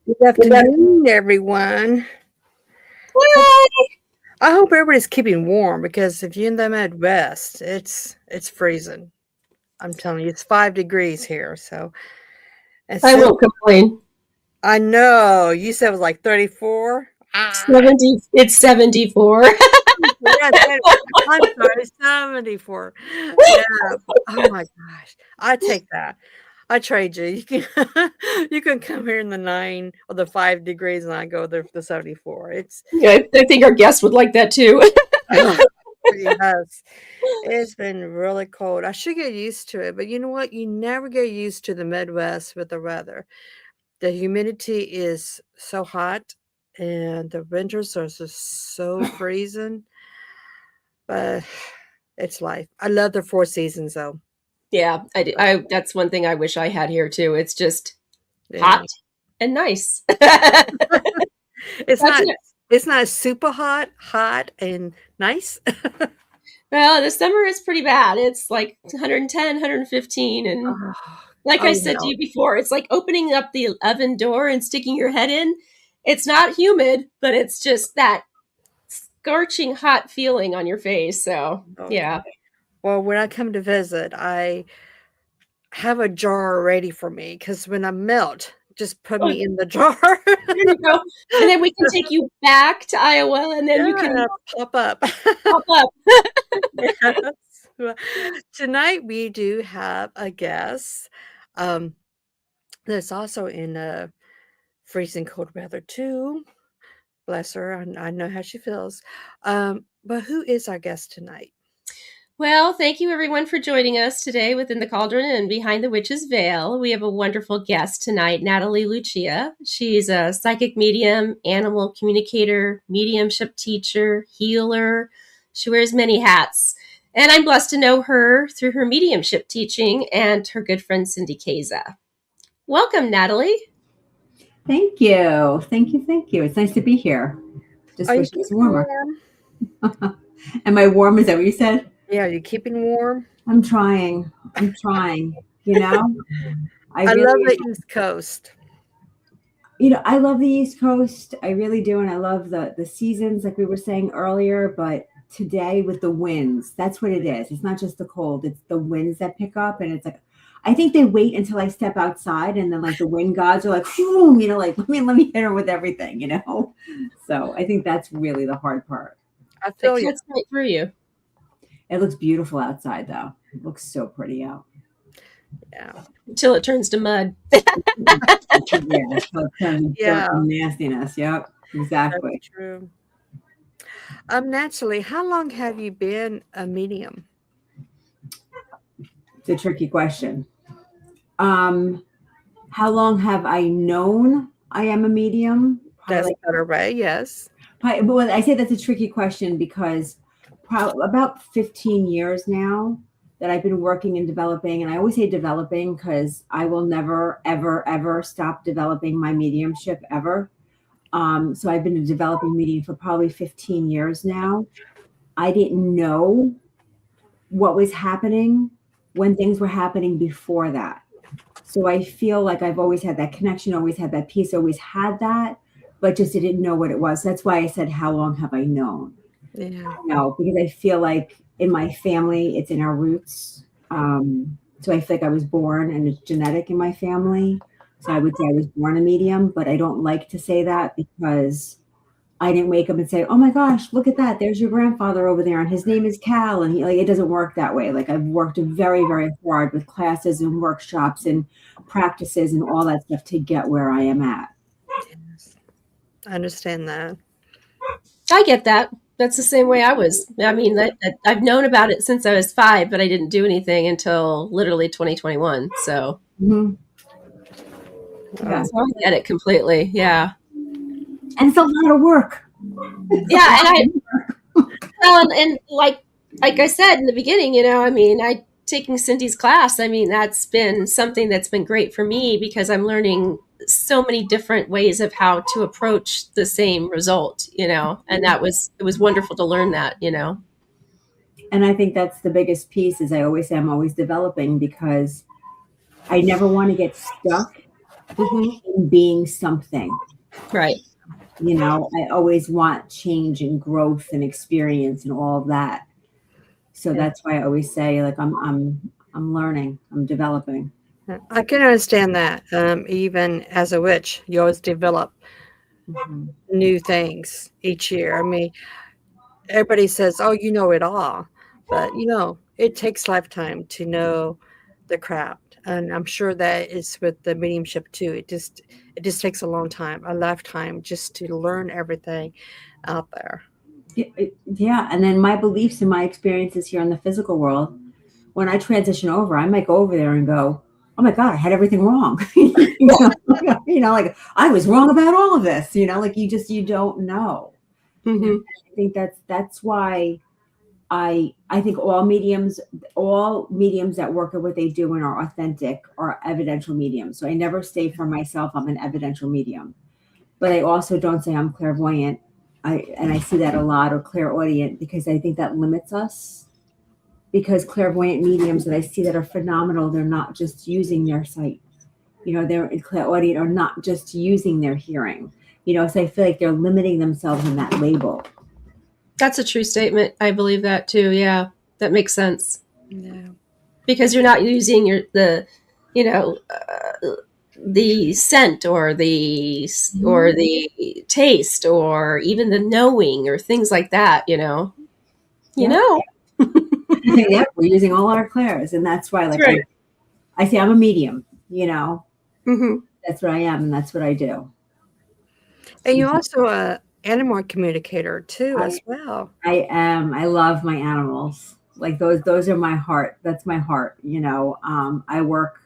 Good afternoon, everyone. Hi. I hope everybody's keeping warm because if you're in the Midwest, it's freezing. I'm telling you, it's 5 degrees here. So as I soon won't complain. I know you said it was like 34. Ah, 70, it's 74. yes, I'm sorry, 74. Yeah. Oh my gosh, I take that. I trade you. You can you can come here in the 9 or the 5 degrees, and I go there for the 74. It's Yeah, I think our guest would like that too. yes. It's been really cold. I should get used to it, but you know what? You never get used to the Midwest with the weather. The humidity is so hot, and the winters are just so freezing. But it's life. I love the 4 seasons, though. Yeah, I do. That's one thing I wish I had here too. It's just hot Yeah, and nice. it's That's not. it. It's not super hot, hot and nice. Well, the summer is pretty bad. It's like 110, 115. And Oh, like I I would said to melt. you before, it's like opening up the oven door and sticking your head in. It's not humid, but it's just that scorching hot feeling on your face. So, Oh, yeah. well, when I come to visit, I have a jar ready for me because when I melt, just put Oh, me in the jar. there you go. And then we can take you back to Iowa and then you Yeah, and can I pop up. pop up. Yes. Well, tonight we do have a guest, um, that's also in, freezing cold weather too. Bless her, I know how she feels. But who is our guest tonight? Well, thank you everyone for joining us today within the Cauldron and Behind the Witch's Veil. We have a wonderful guest tonight, Natalie Lucia. She's a psychic medium, animal communicator, mediumship teacher, healer. She wears many hats. And I'm blessed to know her through her mediumship teaching and her good friend Cindy Keza. Welcome, Natalie. Thank you. Thank you. Thank you. It's nice to be here. Just Are you wish it was keeping warmer. warm? Am I warm? Is that what you said? Yeah, are you keeping warm? I'm trying. I'm trying. You know, I I love really, the East Coast. I love the East Coast. I really do. And I love the seasons, like we were saying earlier. But today with the winds, that's what it is. It's not just the cold, it's the winds that pick up. And it's like, I think they wait until I step outside and then like the wind gods are like, boom, like, let me hit her with everything. So I think that's really the hard part. I That feel you. cuts right through you. It looks beautiful outside, though. It looks so pretty out. Yeah. Until it turns to mud. Yeah, so it turns Yeah, dirt and nastiness. Yep, that's exactly. true. Natalie, how long have you been a medium? It's a tricky question. Um, how long have I known I am a medium? Probably That's better way, yes. but I say that's a tricky question because probably about 15 years now that I've been working and developing, and I always say developing because I will never, ever, ever stop developing my mediumship ever. So I've been a developing medium for probably 15 years now. I didn't know what was happening when things were happening before that. So I feel like I've always had that connection, always had that peace, always had that, but just didn't know what it was. That's why I said, how long have I known? Yeah. No, because I feel like in my family, it's in our roots. So I feel like I was born and it's genetic in my family. So I would say I was born a medium, but I don't like to say that because I didn't wake up and say, "Oh my gosh, look at that! There's your grandfather over there, and his name is Cal." And like, it doesn't work that way. Like I've worked very, very hard with classes and workshops and practices and all that stuff to get where I am at. Yes. I understand that. I get that. That's the same way I was. I mean, I've known about it since I was 5, but I didn't do anything until literally 2021. So, Mhm. Yeah, Oh, so I get it completely. Yeah. and it's a lot of work. It's a Yeah. lot And I, of work. well, and like I said in the beginning, I mean, taking Cindy's class, I mean, that's been something that's been great for me because I'm learning so many different ways of how to approach the same result, and it was wonderful to learn that. And I think that's the biggest piece. Is I always say I'm always developing because I never want to get stuck in being something. Right. You know, I always want change and growth and experience and all of that. So that's why I always say, like, I'm learning, I'm developing. I can understand that. Even as a witch, you always develop new things each year. I mean, everybody says, "Oh, you know it all," but it takes lifetime to know the craft, and I'm sure that is with the mediumship too. It just takes a long time, a lifetime, just to learn everything out there. Yeah, and then my beliefs and my experiences here in the physical world, when I transition over, I might go over there and go, "Oh my God, I had everything wrong." Like I was wrong about all of this. Like you don't know. Mm-hmm. I think that's why I think all mediums that work at what they do and are authentic are evidential mediums. So I never say for myself I'm an evidential medium, but I also don't say I'm clairvoyant. I see that a lot, or clairaudient, because I think that limits us. Because clairvoyant mediums that I see that are phenomenal, they're not just using their sight. They're clairaudient are not just using their hearing. So I feel like they're limiting themselves in that label. That's a true statement. I believe that too. Yeah, that makes sense. Yeah. Because you're not using the scent or the taste or even the knowing or things like that. Yeah. Yeah. We're using all our clairs, and that's why, like, Right. I say I'm a medium. Mm-hmm. That's what I am, and that's what I do. And you're also a animal communicator too, I as well. I am. I love my animals. Like those are my heart. That's my heart. I work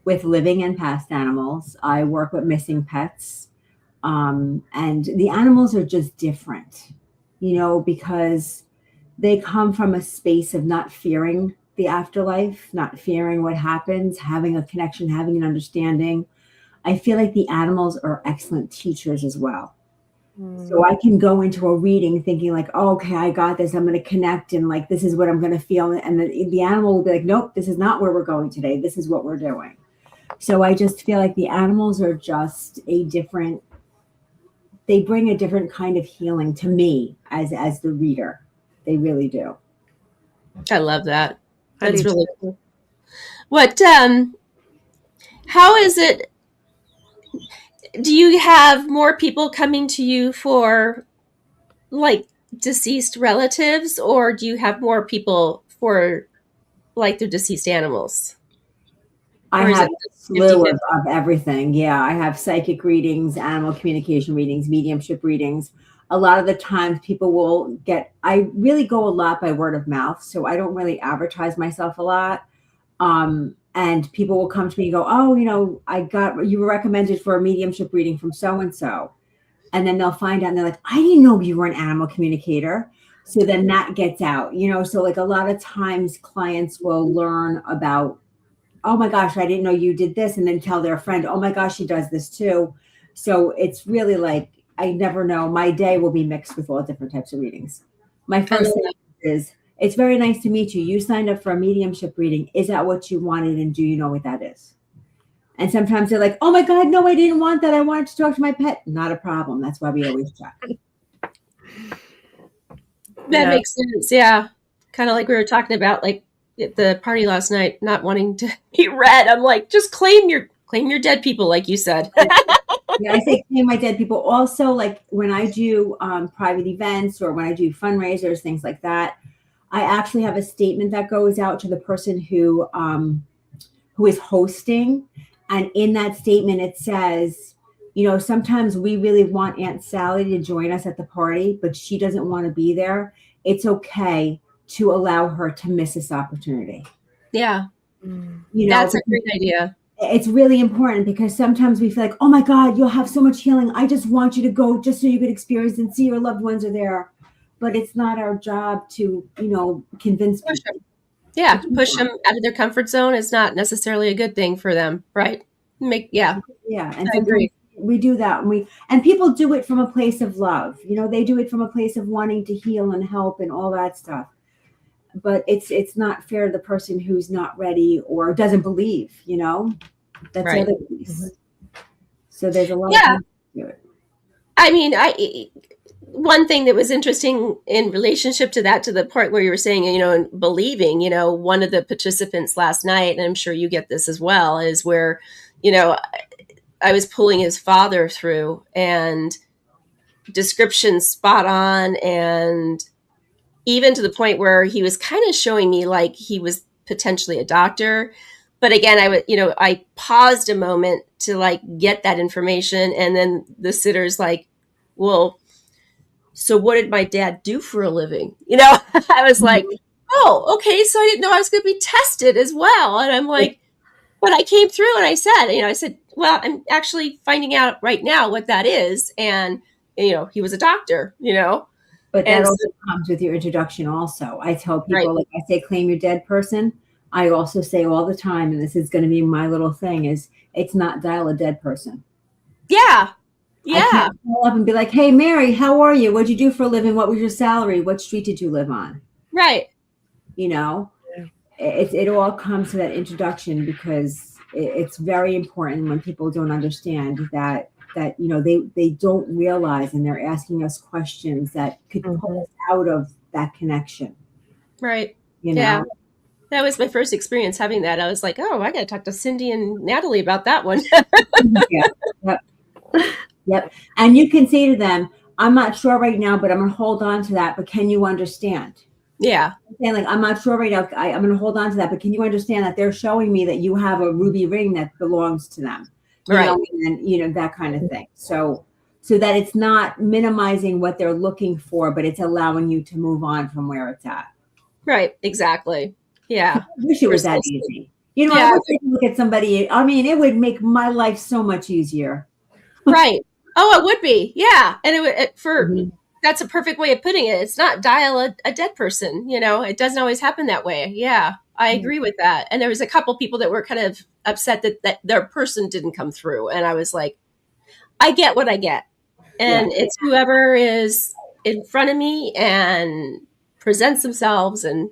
with living and past animals. I work with missing pets. And the animals are just different, because they come from a space of not fearing the afterlife, not fearing what happens, having a connection, having an understanding. I feel like the animals are excellent teachers as well. So I can go into a reading thinking like, oh, okay, I got this. I'm going to connect, and like, this is what I'm going to feel. And the animal will be like, nope, this is not where we're going today. This is what we're doing. So I just feel like the animals are just they bring a different kind of healing to me as the reader. They really do. I love that. I That's do really too. cool. What? How is it? Do you have more people coming to you for like deceased relatives, or do you have more people for like their deceased animals? I Or is have it a fifty slew fifty? of everything. Yeah, I have psychic readings, animal communication readings, mediumship readings. A lot of the times people I really go a lot by word of mouth. So I don't really advertise myself a lot. And people will come to me and go, oh, you were recommended for a mediumship reading from so and so. And then they'll find out and they're like, I didn't know you were an animal communicator. So then that gets out, so like a lot of times clients will learn about, oh my gosh, I didn't know you did this, and then tell their friend, oh my gosh, she does this too. So it's really like, I never know. My day will be mixed with all different types of readings. My I first love thing is, it's very nice to meet you. You signed up for a mediumship reading. Is that what you wanted? And do you know what that is? And sometimes they're like, oh my God, no, I didn't want that. I wanted to talk to my pet. Not a problem. That's why we always check. that Yeah. makes sense. Yeah, kind of like we were talking about, like at the party last night, not wanting to be read. I'm like, just claim your dead people, like you said. Yeah, I say claim my dead people. Also, like when I do private events or when I do fundraisers, things like that, I actually have a statement that goes out to the person who is hosting, and in that statement it says, sometimes we really want Aunt Sally to join us at the party, but she doesn't want to be there. It's okay to allow her to miss this opportunity. Yeah, Mm. that's a great idea. It's really important because sometimes we feel like, oh my God, you'll have so much healing. I just want you to go just so you could experience and see your loved ones are there. But it's not our job to, convince Push people. them. Yeah, push them out of their comfort zone is not necessarily a good thing for them, right? Yeah, Yeah. And I sometimes agree. we do that. And people do it from a place of love. They do it from a place of wanting to heal and help and all that stuff. But it's not fair to the person who's not ready or doesn't believe, that's the Right. other piece. So there's a lot of Yeah. things to it. I mean, one thing that was interesting in relationship to that, to the part where you were saying, and believing, one of the participants last night, and I'm sure you get this as well, is where, I was pulling his father through, and description spot on, and even to the point where he was kind of showing me like he was potentially a doctor. But again, I paused a moment to like get that information. And then the sitter's like, well, so what did my dad do for a living? I was like, oh, okay. So I didn't know I was going to be tested as well. And I'm like, but I came through and I said, well, I'm actually finding out right now what that is. And, he was a doctor, But that and so, also comes with your introduction also. I tell right. people, like I say, claim your dead person. I also say all the time, and this is going to be my little thing, is it's not dial a dead person. Yeah. I can't call up and be like, hey, Mary, how are you? What'd you do for a living? What was your salary? What street did you live on? Right. It all comes to that introduction, because it's very important when people don't understand that they don't realize, and they're asking us questions that could pull us out of that connection. Right. Yeah. That was my first experience having that. I was like, oh, I got to talk to Cindy and Natalie about that one. Yeah. Yep. And you can say to them, I'm not sure right now, but I'm going to hold on to that. But can you understand? Yeah. I'm not sure right now. I'm going to hold on to that. But can you understand that they're showing me that you have a ruby ring that belongs to them? Right. And that kind of thing. So that it's not minimizing what they're looking for, but it's allowing you to move on from where it's at. Right. Exactly. Yeah. I wish it was that easy. I wish I could look at somebody. I mean, it would make my life so much easier. Right. Oh, it would be. Yeah. And that's a perfect way of putting it. It's not dial a dead person. It doesn't always happen that way. Yeah. I agree with that. And there was a couple people that were kind of upset that their person didn't come through. And I was like, I get what I get. And it's whoever is in front of me and presents themselves, and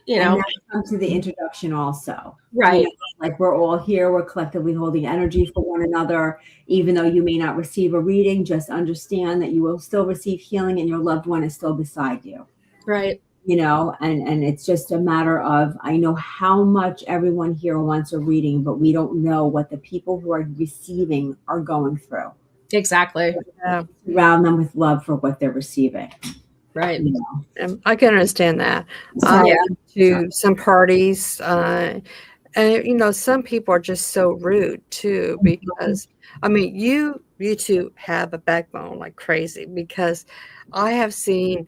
that comes to the introduction also. Right. Like we're all here, we're collectively holding energy for one another. Even though you may not receive a reading, just understand that you will still receive healing, and your loved one is still beside you. Right. And it's just a matter of, I know how much everyone here wants a reading, but we don't know what the people who are receiving are going through. Exactly. Surround them with love for what they're receiving. Right. I can understand that. To some parties, and some people are just so rude too, because you two have a backbone like crazy, because I have seen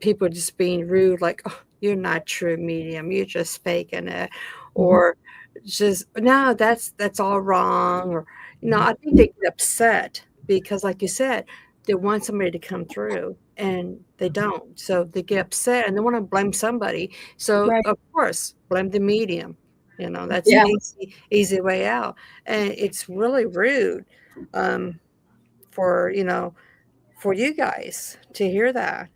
people just being rude, like, oh, you're not true medium, you're just faking it, or just, no, that's all wrong, or I think they get upset because, like you said, they want somebody to come through and they don't, so they get upset and they want to blame somebody. So of course, blame the medium. That's an easy way out, and it's really rude for for you guys to hear that.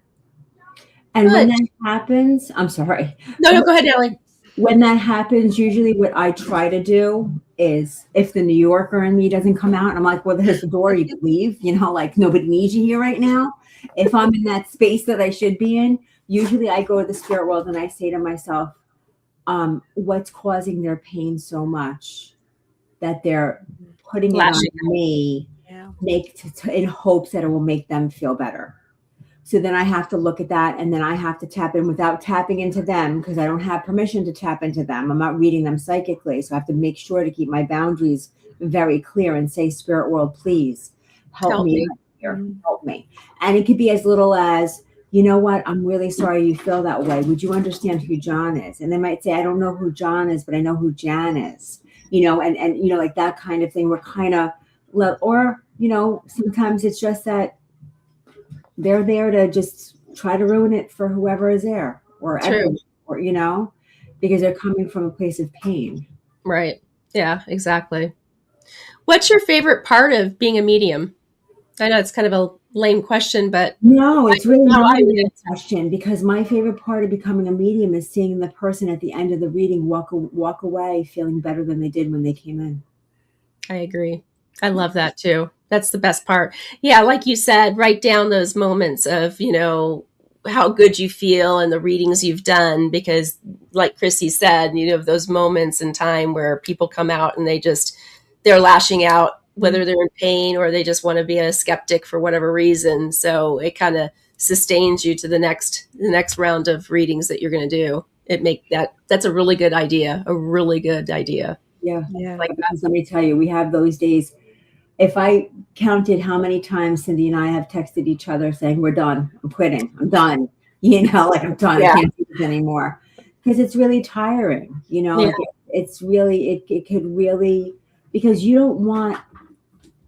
And when that happens, I'm sorry. No, go ahead, Natalie. When that happens, usually what I try to do is, if the New Yorker in me doesn't come out, I'm like, well, there's the door, you can leave. Like, nobody needs you here right now. If I'm in that space that I should be in, usually I go to the spirit world and I say to myself, what's causing their pain so much that they're putting it on me, in hopes that it will make them feel better. So then I have to look at that, and then I have to tap in without tapping into them, because I don't have permission to tap into them. I'm not reading them psychically. So I have to make sure to keep my boundaries very clear and say, spirit world, please help me here. Help me. And it could be as little as, you know what, I'm really sorry you feel that way. Would you understand who John is? And they might say, I don't know who John is, but I know who Jan is, and like that kind of thing. We're kind of, or, sometimes it's just that they're there to just try to ruin it for whoever is there, or everyone, or because they're coming from a place of pain. Right. Yeah, exactly. What's your favorite part of being a medium? I know it's kind of a lame question, but no, it's really not a lame question, because my favorite part of becoming a medium is seeing the person at the end of the reading walk away feeling better than they did when they came in. I agree. I love that too. That's the best part. Yeah, like you said, write down those moments of, how good you feel and the readings you've done, because like Chrissy said, those moments in time where people come out and they're lashing out, whether they're in pain or they just want to be a skeptic for whatever reason. So it kind of sustains you to the next round of readings that you're going to do. That's a really good idea. A really good idea. Yeah. Yeah. Like that. Because let me tell you, we have those days. If I counted how many times Cindy and I have texted each other saying, we're done, I'm quitting, I'm done, like I'm done, Yeah. I can't do this anymore. Because it's really tiring, Yeah. like it's really, it could really, because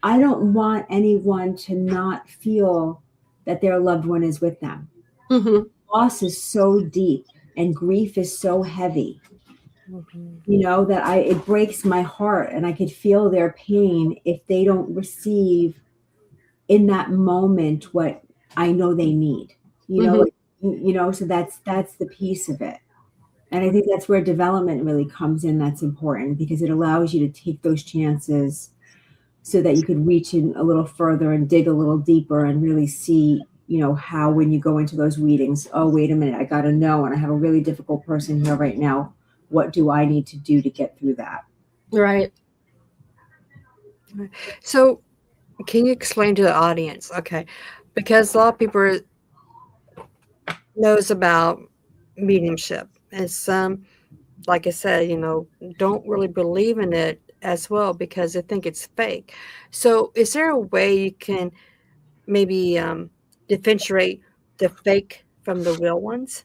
I don't want anyone to not feel that their loved one is with them. Mm-hmm. Loss is so deep and grief is so heavy. That it breaks my heart, and I could feel their pain if they don't receive in that moment what I know they need. So that's the piece of it. And I think that's where development really comes in. That's important because it allows you to take those chances so that you could reach in a little further and dig a little deeper and really see, how when you go into those readings, oh, wait a minute, I got to know, and I have a really difficult person here right now. What do I need to do to get through that? Right. So can you explain to the audience? Okay. Because a lot of people knows about mediumship, and some, like I said, don't really believe in it as well because they think it's fake. So is there a way you can maybe differentiate the fake from the real ones?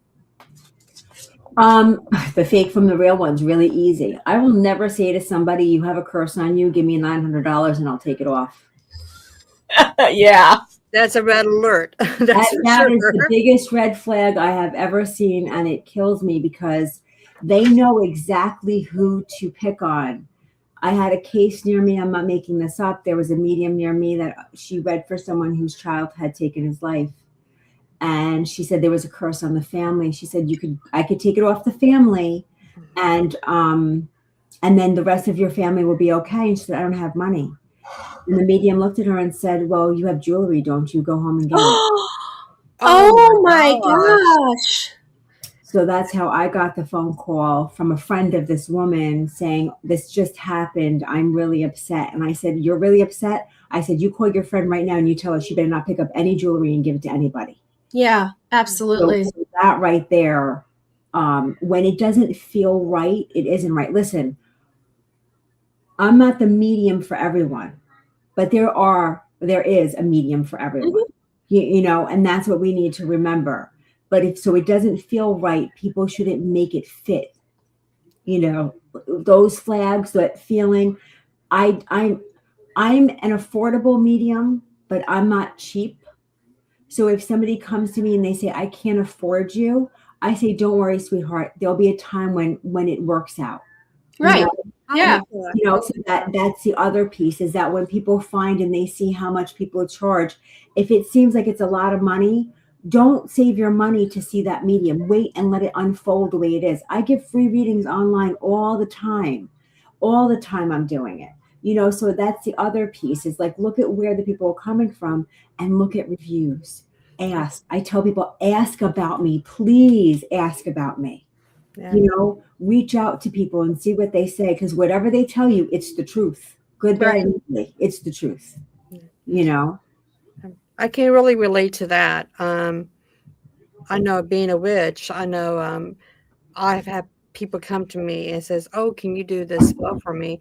The fake from the real one's really easy. I will never say to somebody, you have a curse on you, give me $900 and I'll take it off. Yeah. That's a red alert. That's that is the biggest red flag I have ever seen, and it kills me because they know exactly who to pick on. I had a case near me. I'm not making this up. There was a medium near me that she read for someone whose child had taken his life. And she said there was a curse on the family. She said I could take it off the family, and then the rest of your family will be okay. And she said, I don't have money. And the medium looked at her and said, well, you have jewelry, don't you? Go home and get it. Oh my gosh. So that's how I got the phone call from a friend of this woman saying, this just happened. I'm really upset. And I said, you're really upset? I said, you call your friend right now and you tell her she better not pick up any jewelry and give it to anybody. Yeah, absolutely. So that right there, when it doesn't feel right, it isn't right. Listen, I'm not the medium for everyone, but there is a medium for everyone, and that's what we need to remember. But if it doesn't feel right, people shouldn't make it fit. Those flags, that feeling. I'm an affordable medium, but I'm not cheap. So if somebody comes to me and they say, I can't afford you, I say, don't worry, sweetheart. There'll be a time when it works out. Right. Yeah. So that's the other piece, is that when people find and they see how much people charge, if it seems like it's a lot of money, don't save your money to see that medium. Wait and let it unfold the way it is. I give free readings online all the time. All the time I'm doing it. So that's the other piece, is like, look at where the people are coming from and look at reviews. Ask. I tell people, ask about me. Please ask about me. Yeah. Reach out to people and see what they say, because whatever they tell you, it's the truth. Good, bad, and ugly. It's the truth. I can really relate to that. I know, being a witch, I know I've had people come to me and says, oh, can you do this spell for me?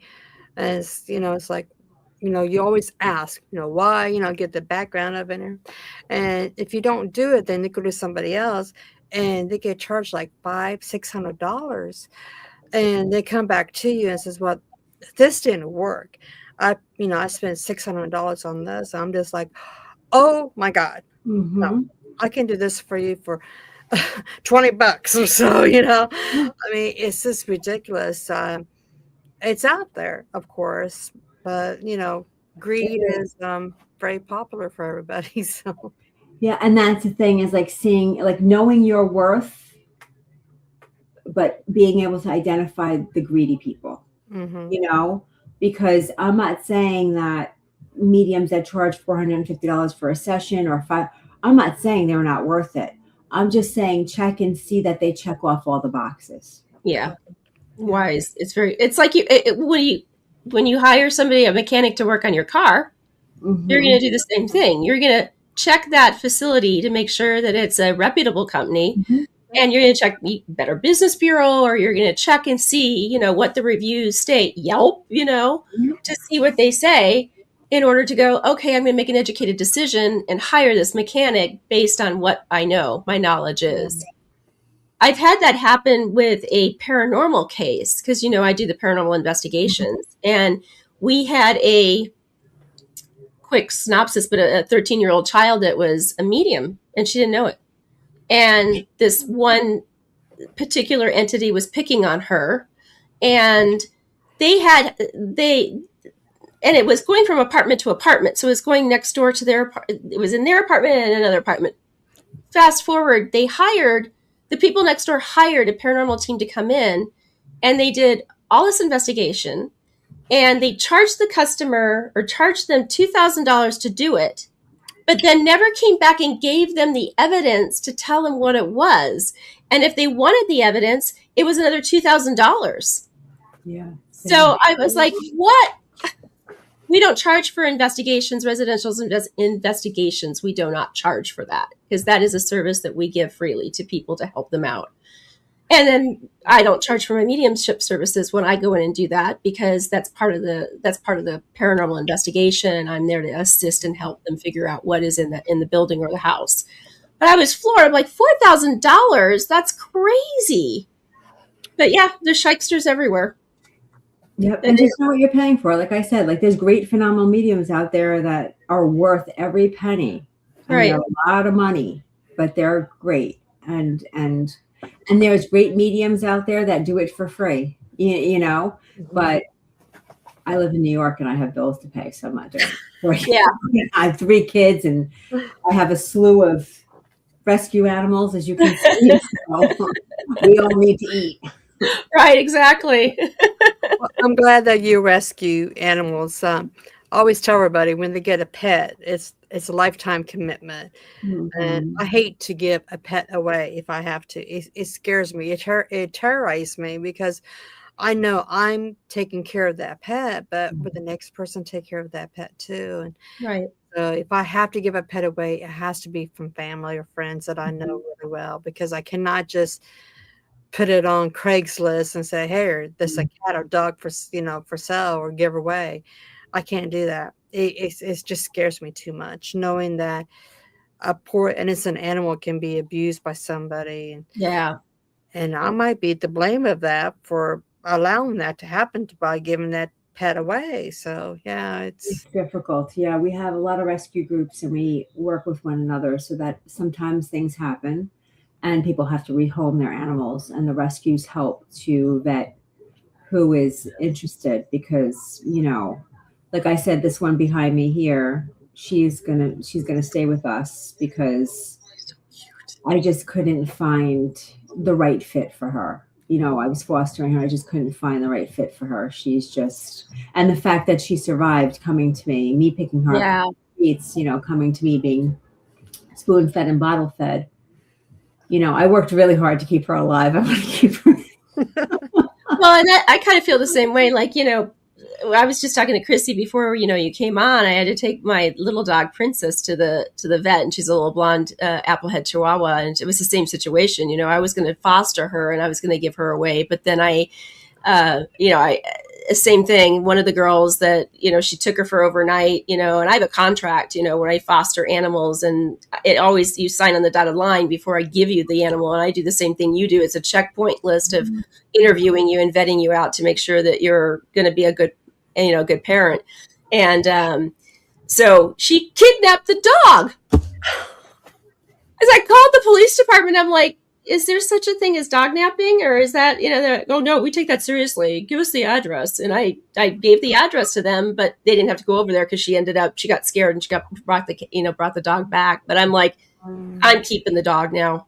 And it's like, you always ask, why, get the background of it. And if you don't do it, then they go to somebody else and they get charged like $500-$600. And they come back to you and says, well, this didn't work. I spent $600 on this. I'm just like, oh my God, no, I can do this for you for $20 or so, I mean, it's just ridiculous. It's out there, of course, but greed is very popular for everybody. So yeah, and that's the thing, is like knowing your worth, but being able to identify the greedy people. because I'm not saying that mediums that charge $450 for a session or five, I'm not saying they're not worth it. I'm just saying check and see that they check off all the boxes. Yeah. Wise. It's like when you hire somebody, a mechanic to work on your car, you're going to do the same thing. You're going to check that facility to make sure that it's a reputable company. And you're going to check Better Business Bureau, or you're going to check and see, what the reviews state, Yelp, to see what they say in order to go, okay, I'm going to make an educated decision and hire this mechanic based on what I know, my knowledge is. I've had that happen with a paranormal case because, I do the paranormal investigations. And we had a quick synopsis, but a 13-year-old child that was a medium and she didn't know it. And this one particular entity was picking on her, and and it was going from apartment to apartment. So it was going next door to it was in their apartment and another apartment. Fast forward, the people next door hired a paranormal team to come in, and they did all this investigation, and they charged the customer or charged them $2,000 to do it, but then never came back and gave them the evidence to tell them what it was. And if they wanted the evidence, it was another $2,000. Yeah. So I was like, what? We don't charge for investigations, residential investigations. We do not charge for that because that is a service that we give freely to people to help them out. And then I don't charge for my mediumship services when I go in and do that because that's part of the paranormal investigation. I'm there to assist and help them figure out what is in the building or the house. But I was floored. I'm like, $4,000? That's crazy. But yeah, there's shysters everywhere. Yep, and just know what you're paying for. Like I said, there's great phenomenal mediums out there that are worth every penny. Right. They're a lot of money, but they're great. And there's great mediums out there that do it for free, but I live in New York and I have bills to pay, so I'm not doing it for you. Yeah. I have 3 kids and I have a slew of rescue animals, as you can see. So we all need to eat. Right, exactly. Well, I'm glad that you rescue animals. I always tell everybody when they get a pet, it's a lifetime commitment. And I hate to give a pet away if I have to. It scares me. It terrorizes me because I know I'm taking care of that pet, but would the next person take care of that pet too? And right. So if I have to give a pet away, it has to be from family or friends that I know really well, because I cannot just put it on Craigslist and say, hey, this is a cat or dog for sale or give away. I can't do that. It just scares me too much, knowing that a poor innocent animal can be abused by somebody. And I might be to blame of that for allowing that to happen by giving that pet away. So yeah, it's difficult. Yeah, we have a lot of rescue groups and we work with one another so that sometimes things happen and people have to rehome their animals, and the rescues help to vet who is interested, because like I said, this one behind me here, she's gonna stay with us because I just couldn't find the right fit for her. I was fostering her. I just couldn't find the right fit for her. She's just, and the fact that she survived coming to me picking her up streets, coming to me being spoon fed and bottle fed. I worked really hard to keep her alive. I want to keep her. Well, and I kind of feel the same way. I was just talking to Chrissy before, you came on. I had to take my little dog Princess to the vet, and she's a little blonde applehead Chihuahua, and it was the same situation. I was going to foster her and I was going to give her away, but then same thing. One of the girls that, she took her for overnight, and I have a contract, when I foster animals, and you sign on the dotted line before I give you the animal. And I do the same thing you do. It's a checkpoint list of interviewing you and vetting you out to make sure that you're going to be a good parent. And so she kidnapped the dog. As I called the police department, I'm like, is there such a thing as dog napping? Or is that, oh no, we take that seriously. Give us the address. And I gave the address to them, but they didn't have to go over there because she got scared and brought the dog back. But I'm like, I'm keeping the dog now.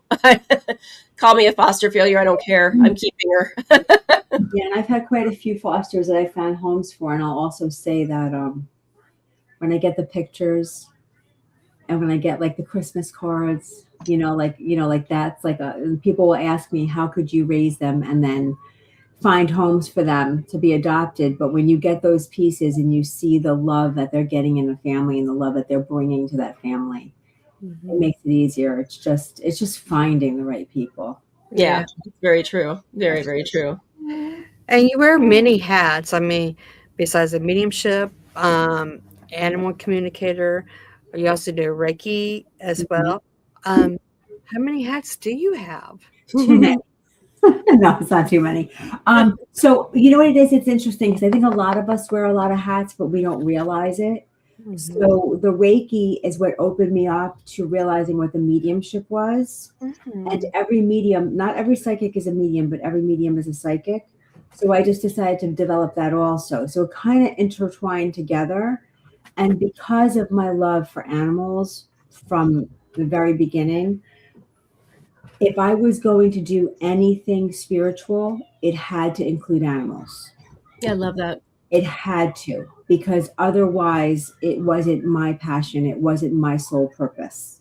Call me a foster failure. I don't care. I'm keeping her. Yeah, and I've had quite a few fosters that I found homes for, and I'll also say that when I get the pictures and when I get like the Christmas cards, like that's like and people will ask me, how could you raise them and then find homes for them to be adopted? But when you get those pieces and you see the love that they're getting in the family and the love that they're bringing to that family, it makes it easier. It's just finding the right people. Yeah, very true. Very, very true. And you wear many hats. I mean, besides the mediumship, animal communicator, you also do Reiki as well. How many hats do you have? Too many. No, it's not too many. So you know what it is? It's interesting because I think a lot of us wear a lot of hats, but we don't realize it. So the Reiki is what opened me up to realizing what the mediumship was. And every medium, not every psychic is a medium, but every medium is a psychic. So I just decided to develop that also. So it kind of intertwined together. And because of my love for animals from the very beginning, if I was going to do anything spiritual, it had to include animals. Yeah, I love that. It had to, because otherwise it wasn't my passion. It wasn't my sole purpose,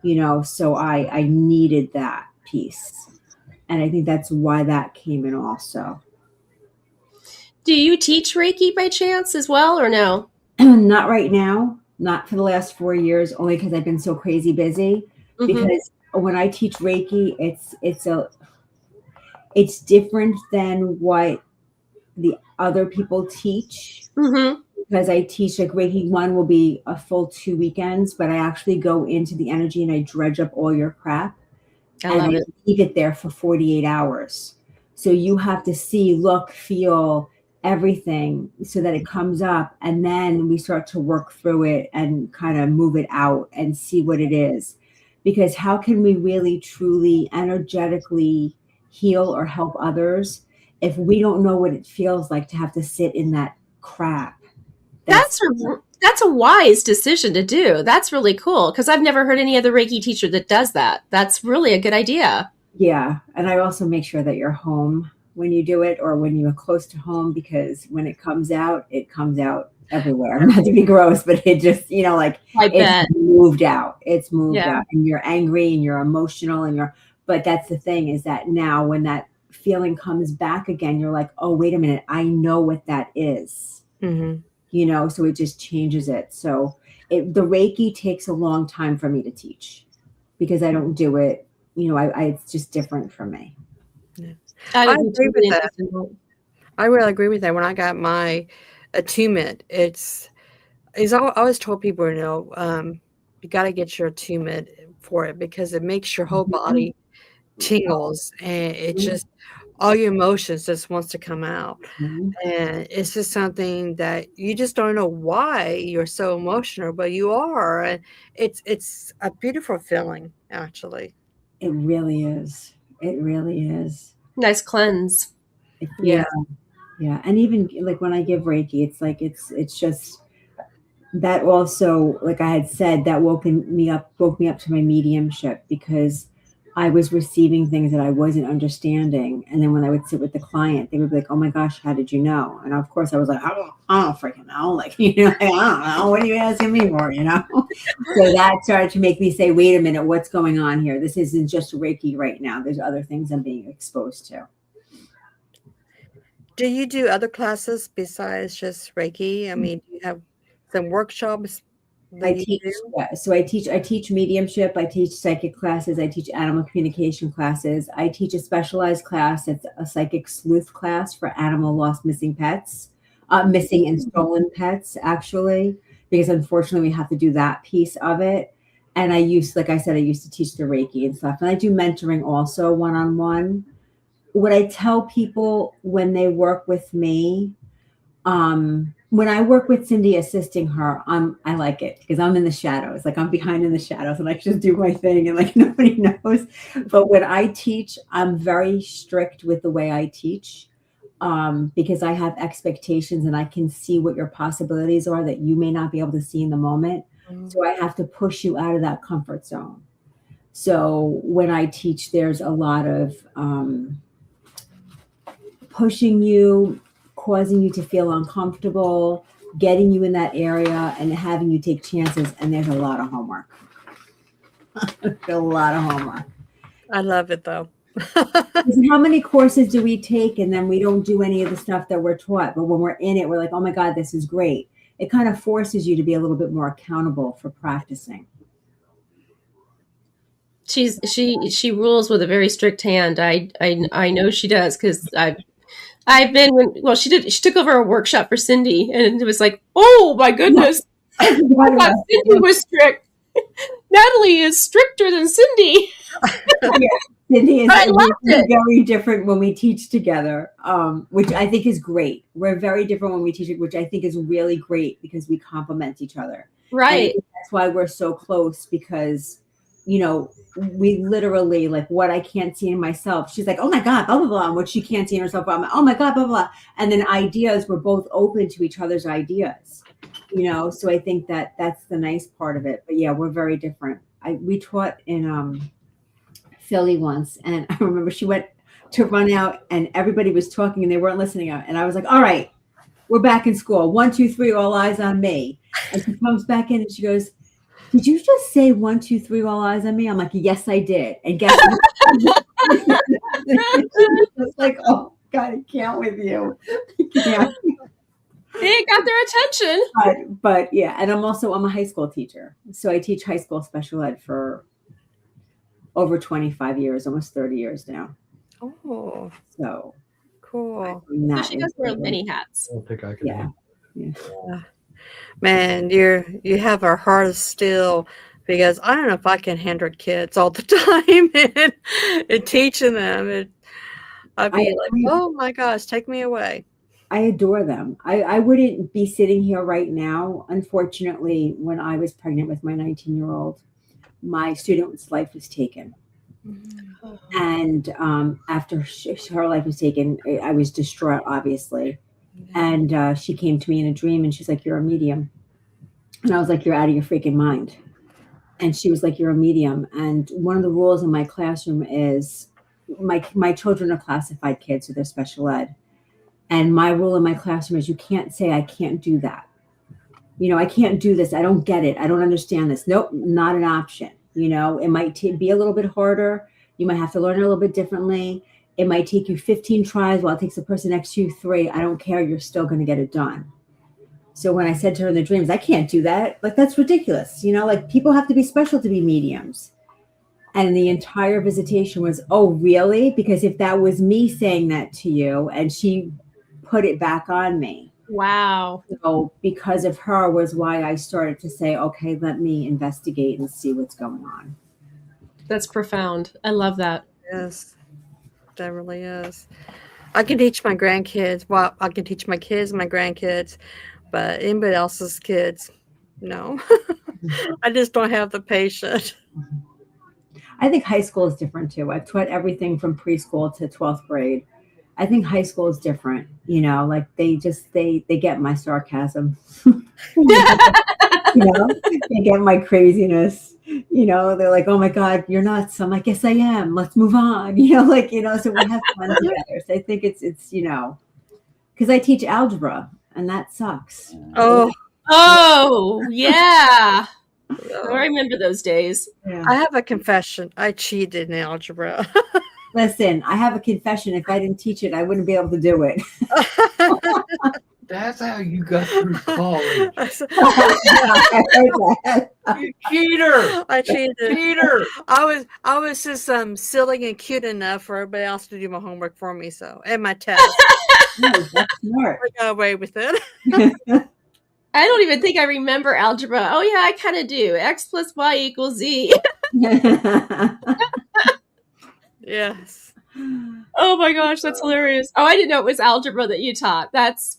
so I needed that piece. And I think that's why that came in also. Do you teach Reiki by chance as well, or no? Not right now, not for the last 4 years, only because I've been so crazy busy. Because when I teach Reiki, it's different than what the other people teach. Because I teach like Reiki 1 will be a full 2 weekends, but I actually go into the energy and I dredge up all your crap and I leave it there for 48 hours. So you have to see, look, feel everything so that it comes up, and then we start to work through it and kind of move it out and see what it is. Because how can we really truly energetically heal or help others if we don't know what it feels like to have to sit in that crap? That's a wise decision to do. That's really cool, because I've never heard any other Reiki teacher that does that. That's really a good idea. Yeah. And I also make sure that you're home when you do it, or when you're close to home, because when it comes out everywhere. Not to be gross, but it just, it's moved out. It's moved out, and you're angry and you're emotional but that's the thing, is that now when that feeling comes back again, you're like, oh, wait a minute, I know what that is. So it just changes it. So the Reiki takes a long time for me to teach, because I don't do it, it's just different for me. I agree with that. I really agree with that. When I got my attunement, I always told people, you got to get your attunement for it, because it makes your whole body tingles, and it just, all your emotions just wants to come out. And it's just something that you just don't know why you're so emotional, but you are. And it's a beautiful feeling, actually. It really is. It really is. Nice cleanse. Yeah. And even like when I give Reiki, it's like, it's just that also, like I had said, that woke me up to my mediumship, because I was receiving things that I wasn't understanding. And then when I would sit with the client, they would be like, oh my gosh, how did you know? And of course I was like, I don't freaking know. Like, I don't know. What are you asking me for, So that started to make me say, wait a minute, what's going on here? This isn't just Reiki right now. There's other things I'm being exposed to. Do you do other classes besides just Reiki? I mean, do you have some workshops? I teach mediumship. I teach psychic classes. I teach animal communication classes. I teach a specialized class. It's a psychic sleuth class for animal lost, missing pets, missing and stolen pets, actually, because unfortunately we have to do that piece of it. And like I said, I used to teach the Reiki and stuff. And I do mentoring also, one-on-one. What I tell people when they work with me, when I work with Cindy assisting her, I like it, because I'm in the shadows. Like, I'm behind in the shadows and I just do my thing and like nobody knows. But when I teach, I'm very strict with the way I teach, because I have expectations and I can see what your possibilities are that you may not be able to see in the moment. So I have to push you out of that comfort zone. So when I teach, there's a lot of pushing you, causing you to feel uncomfortable, getting you in that area and having you take chances. And there's a lot of homework. A lot of homework. I love it though. How many courses do we take and then we don't do any of the stuff that we're taught? But when we're in it, we're like, oh my God, this is great. It kind of forces you to be a little bit more accountable for practicing. She rules with a very strict hand. I know she does, because I've been she took over a workshop for Cindy, and it was like, oh my goodness, I thought Cindy was strict. Natalie is stricter than Cindy. Yeah, Cindy is I loved it. Very different when we teach together, which I think is great. We're very different when we teach it, which I think is really great because we complement each other. Right. That's why we're so close, because, you know, we literally, like, what I can't see in myself, she's like, oh my God, blah, blah, blah. And what she can't see in herself, I'm like, oh my God, blah, blah, blah. And then ideas, we're both open to each other's ideas, you know? So I think that that's the nice part of it. But yeah, we're very different. We taught in Philly once, and I remember she went to run out and everybody was talking and they weren't listening out. And I was like, all right, we're back in school. 1, 2, 3, all eyes on me. And she comes back in and she goes, did you just say 1, 2, 3, all eyes on me? I'm like, yes, I did. And guess what? It's like, oh God, I can't with you. Yeah. It got their attention. But yeah, and I'm a high school teacher. So I teach high school special ed for over 25 years, almost 30 years now. Oh, so cool. So she does wear many hats. I don't think I can. Yeah. Man, you have our heart of steel, because I don't know if I can handle kids all the time and teaching them. I'd be like, oh my gosh, take me away. I adore them. I wouldn't be sitting here right now. Unfortunately, when I was pregnant with my 19-year-old, my student's life was taken. Mm-hmm. And after her life was taken, I was distraught, obviously. Mm-hmm. And she came to me in a dream and she's like, you're a medium. And I was like, you're out of your freaking mind. And she was like, you're a medium. And one of the rules in my classroom is my children are classified kids, so they're special ed. And my rule in my classroom is you can't say, I can't do that. You know, I can't do this. I don't get it. I don't understand this. Nope, not an option. You know, it might be a little bit harder. You might have to learn it a little bit differently. It might take you 15 tries while it takes the person next to you 3. I don't care. You're still going to get it done. So when I said to her in the dreams, I can't do that. Like, that's ridiculous. You know, like, people have to be special to be mediums. And the entire visitation was, oh, really? Because if that was me saying that to you, and she put it back on me. Wow. So because of her was why I started to say, okay, let me investigate and see what's going on. That's profound. I love that. Yes, that really is. I can teach my grandkids. Well, I can teach my kids and my grandkids, but anybody else's kids, no. I just don't have the patience. I think high school is different too. I've taught everything from preschool to 12th grade. I think high school is different, you know, like they get my sarcasm, you know, they get my craziness, you know, they're like, oh my God, you're nuts. I'm like, yes, I am. Let's move on. You know, like, you know, so we have fun together. So I think it's, you know, because I teach algebra and that sucks. Oh, yeah. I remember those days. Yeah. I have a confession. I cheated in algebra. Listen, I have a confession. If I didn't teach it, I wouldn't be able to do it. That's how you got through college. You cheater! I cheated. Cheater! I was just silly and cute enough for everybody else to do my homework for me. So, and my test. That's smart. I got away with it. I don't even think I remember algebra. Oh yeah, I kind of do. X plus Y equals Z. Yes. Oh my gosh, that's hilarious. Oh, I didn't know it was algebra that you taught. That's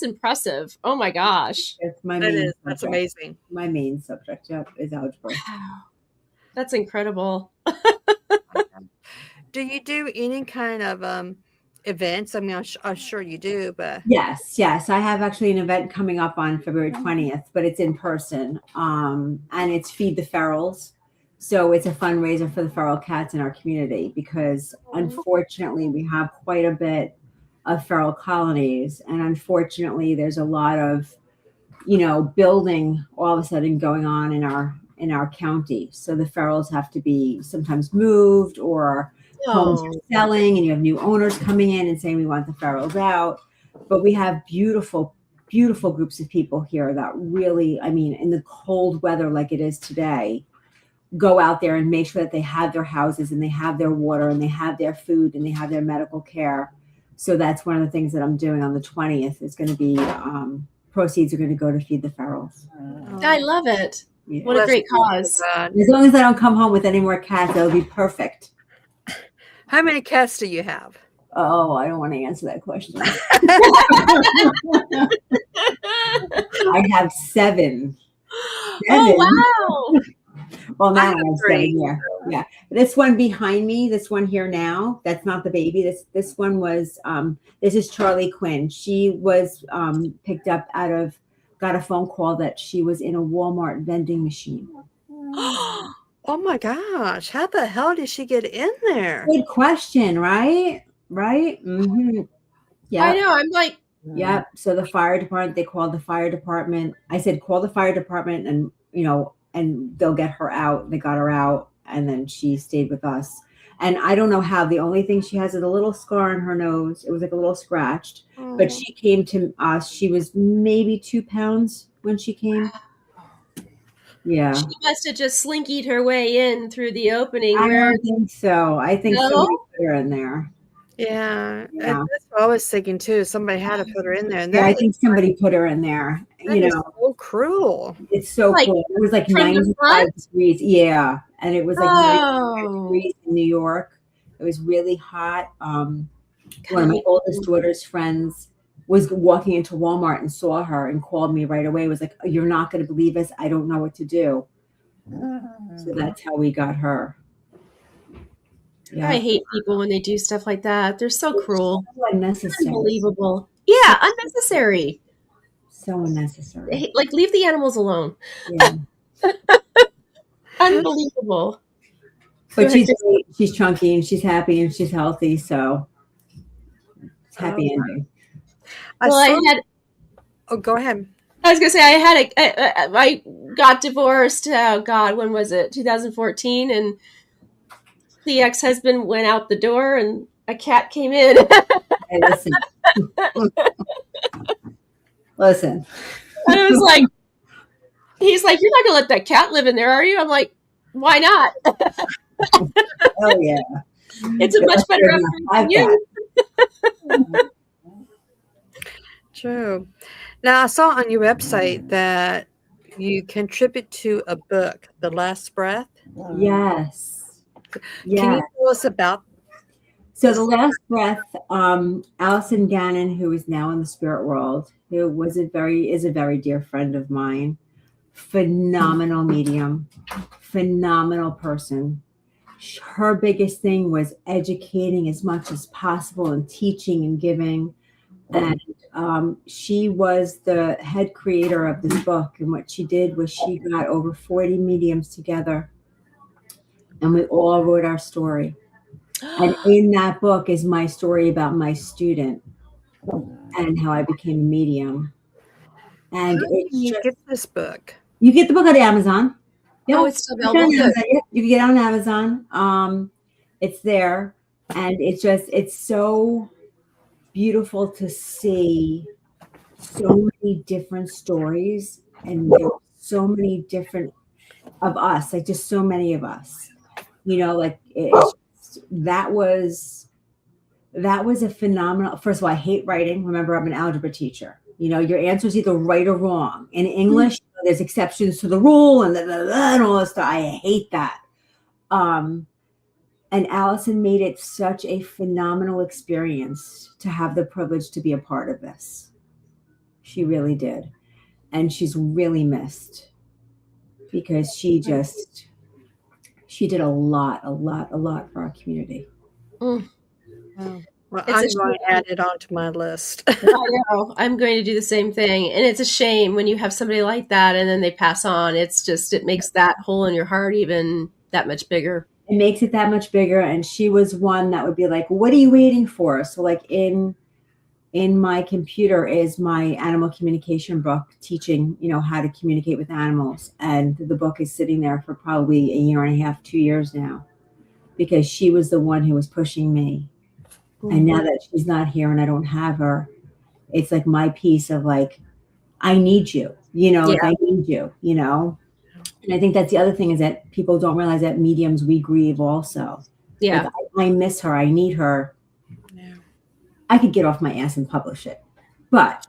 impressive. Oh my gosh. That's amazing. My main subject is algebra. Wow. That's incredible. Do you do any kind of events? I mean, I'm sure you do, but yes. I have actually an event coming up on February 20th, but it's in person. And it's Feed the Ferals. So it's a fundraiser for the feral cats in our community because unfortunately we have quite a bit of feral colonies, and unfortunately there's a lot of, building all of a sudden going on in our county. So the ferals have to be sometimes moved, or homes are selling and you have new owners coming in and saying we want the ferals out. But we have beautiful, beautiful groups of people here that really, I mean, in the cold weather like it is today, go out there and make sure that they have their houses and they have their water and they have their food and they have their medical care. So that's one of the things that I'm doing on the 20th. Is going to be proceeds are going to go to feed the ferals. I love it. Yeah. What a great cause. As long as I don't come home with any more cats, that'll be perfect. How many cats do you have? Oh, I don't want to answer that question. I have 7. Oh, wow. Well, now I have 7. Yeah. This one behind me, this one here now, that's not the baby. This one was, this is Charlie Quinn. She was picked up got a phone call that she was in a Walmart vending machine. Oh my gosh. How the hell did she get in there? Good question, right? Right? Mm-hmm. Yeah. I know. I'm like, yeah. So the fire department, they called the fire department. I said, call the fire department and, and they'll get her out. They got her out and then she stayed with us. And I don't know how. The only thing she has is a little scar on her nose. It was like a little scratched. But she came to us. She was maybe 2 pounds when she came. Yeah. She must have just slinkied her way in through the opening. I don't think so. I think somebody put her in there. Yeah. That's what I was thinking too. Somebody had to put her in there. And I think somebody put her in there. So cruel. It's so cool. It was like 95 degrees. Yeah. And it was like 95 degrees in New York. It was really hot. One of my oldest daughter's friends was walking into Walmart and saw her and called me right away. Was like, "You're not going to believe us. I don't know what to do." So that's how we got her. Yeah. I hate people when they do stuff like that. They're so cruel. So unnecessary. Unbelievable. Yeah, unnecessary. So unnecessary. Like, leave the animals alone. Yeah. Unbelievable. But she's chunky and she's happy and she's healthy, so it's happy ending. Go ahead. I was gonna say I got divorced. Oh God, when was it? 2014, and the ex-husband went out the door, and a cat came in. Hey, listen. And I was like, he's like, "You're not gonna let that cat live in there, are you?" I'm like, "Why not?" Oh yeah, it's a much better option than you. True. Now I saw on your website that you contribute to a book, The Last Breath. Yes. Can you tell us about? So The Last Breath, Allison Gannon, who is now in the spirit world, who is a very dear friend of mine, phenomenal medium, phenomenal person. Her biggest thing was educating as much as possible and teaching and giving. And she was the head creator of this book. And what she did was she got over 40 mediums together and we all wrote our story. And in that book is my story about my student and how I became a medium. And you get this book. You get the book on Amazon. Yeah, oh, it's available. You can get it on Amazon. It's there. And it's so beautiful to see so many different stories and so many different of us, like just so many of us, that was a phenomenal. First of all, I hate writing. Remember, I'm an algebra teacher. Your answer is either right or wrong. In English, there's exceptions to the rule and all this stuff. I hate that. And Allison made it such a phenomenal experience to have the privilege to be a part of this. She really did. And she's really missed because she did a lot for our community. Mm. Wow. Well, I'm going to add it onto my list. I know. I'm going to do the same thing. And it's a shame when you have somebody like that and then they pass on. It makes that hole in your heart even that much bigger. It makes it that much bigger. And she was one that would be like, what are you waiting for? So like in my computer is my animal communication book teaching, how to communicate with animals. And the book is sitting there for probably a year and a half, 2 years now, because she was the one who was pushing me. Mm-hmm. And now that she's not here and I don't have her, it's like my piece of like, I need you, like I need you, And I think that's the other thing is that people don't realize that mediums, we grieve also. Yeah. Like, I miss her. I need her. Yeah. I could get off my ass and publish it, but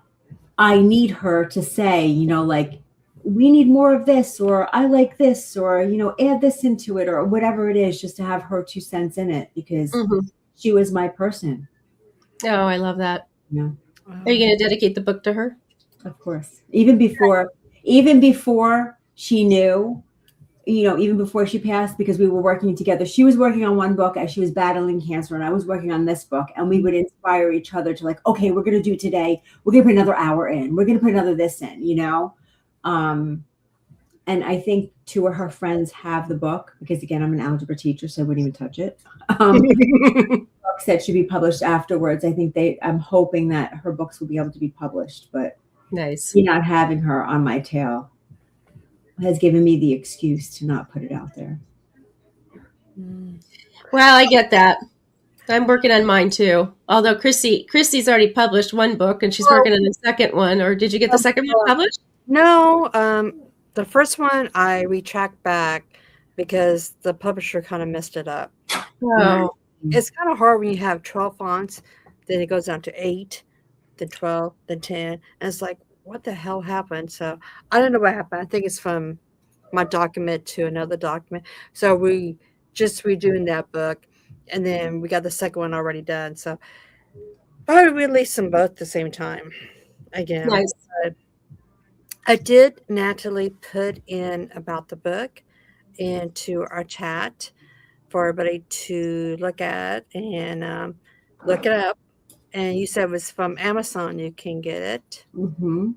I need her to say, like, we need more of this, or I like this, or, add this into it, or whatever it is, just to have her 2 cents in it, because she was my person. Oh, I love that. Yeah. Are you going to dedicate the book to her? Of course. Even before she knew, even before she passed, because we were working together. She was working on one book as she was battling cancer, and I was working on this book, and we would inspire each other to like, okay, we're going to do it today. We're going to put another hour in. We're going to put another this in, And I think 2 of her friends have the book because, again, I'm an algebra teacher, so I wouldn't even touch it. Books that should be published afterwards. I think I'm hoping that her books will be able to be published, but nice. Not having her on my tail has given me the excuse to not put it out there. Well, I get that. I'm working on mine too. Although Christy's already published one book and she's working on the second one. Or did you get the second one published? No, the first one I retract back because the publisher kind of messed it up. Oh. It's kind of hard when you have 12 fonts, then it goes down to 8, then 12, then 10, and it's like, what the hell happened? So I don't know what happened. I think it's from my document to another document. So we just redoing that book, and then we got the second one already done. So I released them both at the same time. Again, nice. I did, Natalie, put in about the book into our chat for everybody to look at and look it up. And you said it was from Amazon. You can get it. Mm-hmm.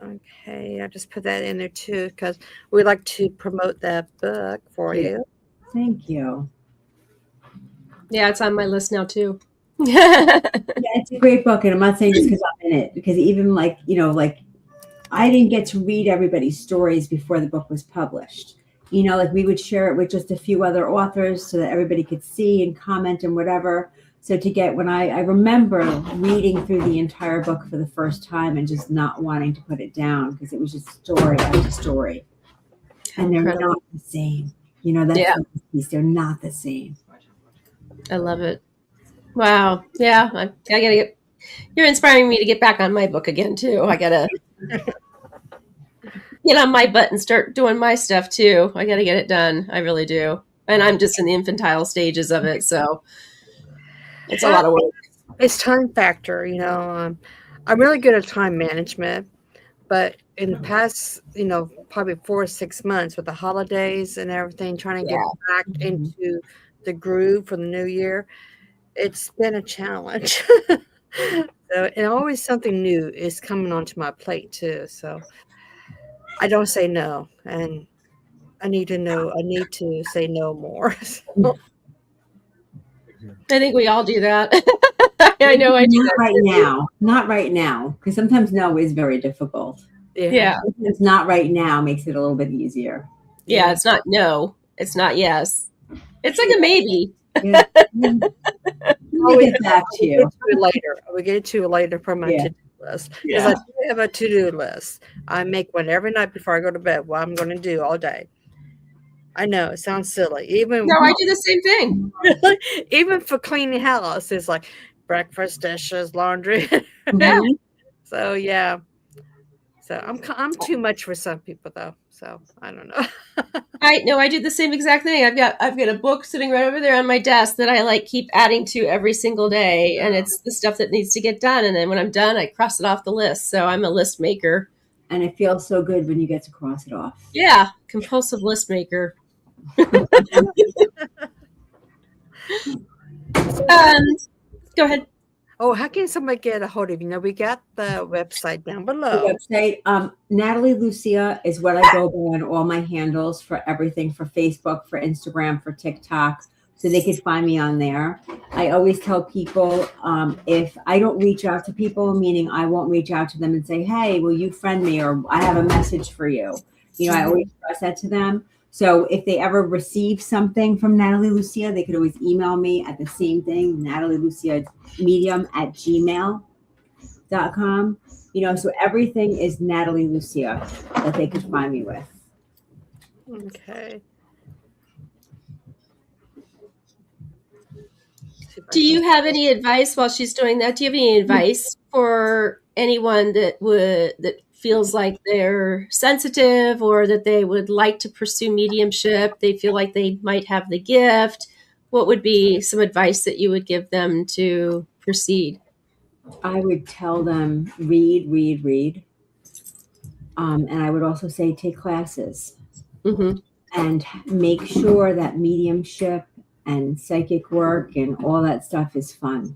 Okay, I just put that in there too because we like to promote that book for you. Thank you. Yeah, it's on my list now too. Yeah, it's a great book, and I'm not saying this because I'm in it. Because even like I didn't get to read everybody's stories before the book was published. Like we would share it with just a few other authors so that everybody could see and comment and whatever. So when I remember reading through the entire book for the first time and just not wanting to put it down because it was just story after story. And they're not the same. That's the piece. They're not the same. I love it. Wow. Yeah. I gotta you're inspiring me to get back on my book again too. I gotta get on my butt and start doing my stuff too. I gotta get it done. I really do. And I'm just in the infantile stages of it. So it's a lot of work. It's time factor, I'm really good at time management, but in the past, probably 4 or 6 months with the holidays and everything, trying to get back into the groove for the new year, it's been a challenge. And always something new is coming onto my plate too. So I don't say no, and I need to know. I need to say no more. So. I think we all do that. I know I do. Not right now, because sometimes no is very difficult. Yeah. It's not right now makes it a little bit easier. Yeah, it's not no. It's not yes. It's like a maybe. Yeah. We'll get back to you. We'll get to it later for my to-do list. Because I do have a to-do list. I make one every night before I go to bed, what I'm going to do all day. I know it sounds silly. I do the same thing. Even for cleaning house, it's like breakfast, dishes, laundry. Mm-hmm. So yeah. So I'm too much for some people though. So I don't know. I do the same exact thing. I've got a book sitting right over there on my desk that I keep adding to every single day, and it's the stuff that needs to get done. And then when I'm done, I cross it off the list. So I'm a list maker. And it feels so good when you get to cross it off. Yeah, compulsive list maker. Go ahead. Oh, how can somebody get a hold of you? Now, we got the website down The below. website, Natalie Lucia is what I go by on all my handles for everything, for Facebook, for Instagram, for TikTok. So they could find me on there. I always tell people, if I don't reach out to people, meaning I won't reach out to them and say, hey, will you friend me? Or I have a message for you. You know, I always stress that to them. So if they ever receive something from Natalie Lucia, they could always email me at the same thing, Natalie Lucia medium@gmail.com. You know, so everything is Natalie Lucia that they could find me with. Okay. Do you have any advice while she's doing that? Do you have any advice for anyone that feels like they're sensitive or that they would like to pursue mediumship? They feel like they might have the gift. What would be some advice that you would give them to proceed? I would tell them read. And I would also say take classes Mm-hmm. and make sure that mediumship and psychic work and all that stuff is fun.